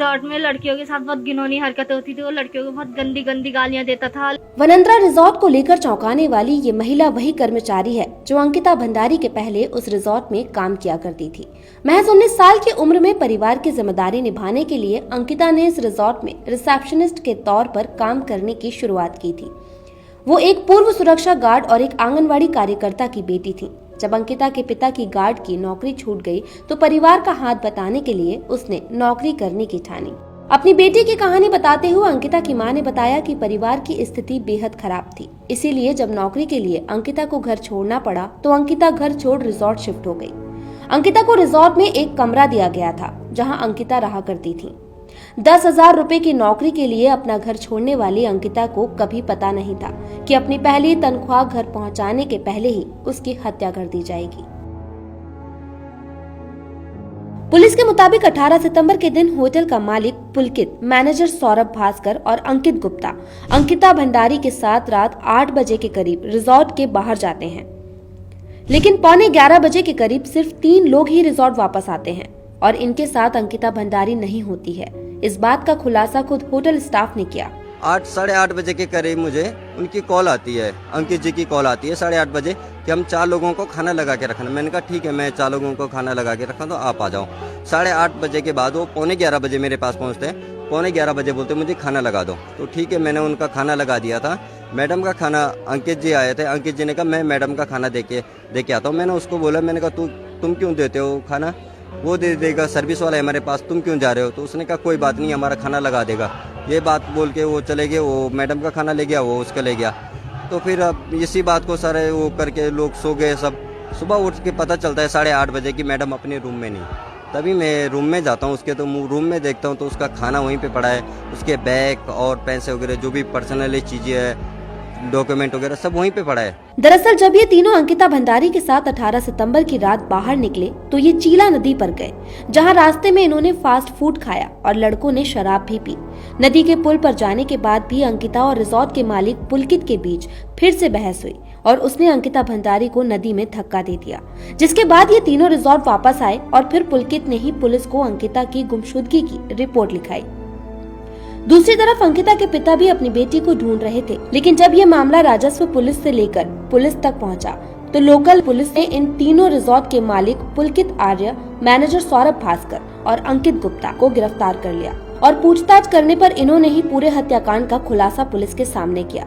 Resort में लड़कियों के साथ बहुत घिनौनी हरकतें होती थी। वो लड़कियों को बहुत गंदी गंदी गालियां देता था। वनंतरा रिजॉर्ट को लेकर चौंकाने वाली ये महिला वही कर्मचारी है जो अंकिता भंडारी के पहले उस रिजॉर्ट में काम किया करती थी। महज 19 साल की उम्र में परिवार की जिम्मेदारी निभाने के लिए अंकिता ने इस रिजॉर्ट में रिसेप्शनिस्ट के तौर पर काम करने की शुरुआत की थी। वो एक पूर्व सुरक्षा गार्ड और एक आंगनवाड़ी कार्यकर्ता की बेटी थी। जब अंकिता के पिता की गार्ड की नौकरी छूट गई तो परिवार का हाथ बटाने के लिए उसने नौकरी करने की ठानी। अपनी बेटी की कहानी बताते हुए अंकिता की मां ने बताया कि परिवार की स्थिति बेहद खराब थी, इसीलिए जब नौकरी के लिए अंकिता को घर छोड़ना पड़ा तो अंकिता घर छोड़ रिजॉर्ट शिफ्ट हो गई। अंकिता को रिजॉर्ट में एक कमरा दिया गया था जहां अंकिता रहा करती थी। 10,000 रुपए की नौकरी के लिए अपना घर छोड़ने वाली अंकिता को कभी पता नहीं था कि अपनी पहली तनख्वाह घर पहुंचाने के पहले ही उसकी हत्या कर दी जाएगी। पुलिस के मुताबिक 18 सितंबर के दिन होटल का मालिक पुलकित, मैनेजर सौरभ भास्कर और अंकित गुप्ता अंकिता भंडारी के साथ रात 8 बजे के करीब रिजॉर्ट के बाहर जाते हैं, लेकिन पौने 11 बजे के करीब सिर्फ 3 लोग ही रिजॉर्ट वापस आते हैं और इनके साथ अंकिता भंडारी नहीं होती है। इस बात का खुलासा खुद होटल स्टाफ ने किया। 8 साढ़े 8 बजे के करीब मुझे उनकी कॉल आती है, अंकित जी की कॉल आती है 8:30 बजे कि हम 4 लोगों को खाना लगा के रखना। मैंने कहा ठीक है, मैं 4 लोगों को खाना लगा के रखा तो आप आ जाओ। 8:30 बजे के बाद वो पौने 11 बजे मेरे पास पहुंचते हैं। पौने 11 बजे बोलते मुझे खाना लगा दो, तो ठीक है, मैंने उनका खाना लगा दिया था। मैडम का खाना अंकित जी आए थे, अंकित जी ने कहा मैं मैडम का खाना दे के आता हूँ। मैंने उसको बोला, मैंने कहा तुम क्यों देते हो खाना, वो दे देगा, सर्विस वाला है हमारे पास, तुम क्यों जा रहे हो। तो उसने कहा कोई बात नहीं, हमारा खाना लगा देगा। ये बात बोल के वो चले गए। वो मैडम का खाना ले गया, वो उसका ले गया। तो फिर अब इसी बात को सारे वो करके लोग सो गए सब। सुबह उठ के पता चलता है 8:30 बजे की मैडम अपने रूम में नहीं। तभी मैं रूम में जाता हूँ उसके, तो रूम में देखता हूँ तो उसका खाना वहीं पे पड़ा है, उसके बैग और पैसे वगैरह जो भी पर्सनल चीजें है, डॉक्यूमेंट वगैरह सब वहीं पे पड़ा है। दरअसल जब ये तीनों अंकिता भंडारी के साथ 18 सितंबर की रात बाहर निकले तो ये चीला नदी पर गए, जहां रास्ते में इन्होंने फास्ट फूड खाया और लड़कों ने शराब भी पी। नदी के पुल पर जाने के बाद भी अंकिता और रिजॉर्ट के मालिक पुलकित के बीच फिर से बहस हुई और उसने अंकिता भंडारी को नदी में धक्का दे दिया, जिसके बाद ये तीनों रिजॉर्ट वापस आए और फिर पुलकित ने ही पुलिस को अंकिता की गुमशुदगी की रिपोर्ट लिखाई। दूसरी तरफ अंकिता के पिता भी अपनी बेटी को ढूंढ रहे थे, लेकिन जब ये मामला राजस्व पुलिस से लेकर पुलिस तक पहुंचा तो लोकल पुलिस ने इन तीनों रिजॉर्ट के मालिक पुलकित आर्य, मैनेजर सौरभ भास्कर और अंकित गुप्ता को गिरफ्तार कर लिया और पूछताछ करने पर इन्होंने ही पूरे हत्याकांड का खुलासा पुलिस के सामने किया।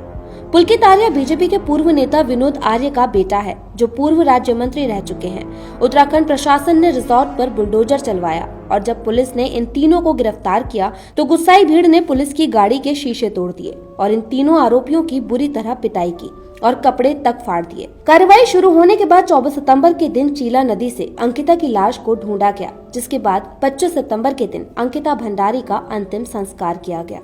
पुलकित आर्य बीजेपी के पूर्व नेता विनोद आर्य का बेटा है, जो पूर्व राज्य मंत्री रह चुके हैं। उत्तराखंड प्रशासन ने रिजॉर्ट पर बुलडोजर चलवाया और जब पुलिस ने इन तीनों को गिरफ्तार किया तो गुस्साई भीड़ ने पुलिस की गाड़ी के शीशे तोड़ दिए और इन तीनों आरोपियों की बुरी तरह पिटाई की और कपड़े तक फाड़ दिए। कार्रवाई शुरू होने के बाद 24 सितंबर के दिन चीला नदी से अंकिता की लाश को ढूंढा गया, जिसके बाद 25 सितंबर के दिन अंकिता भंडारी का अंतिम संस्कार किया गया।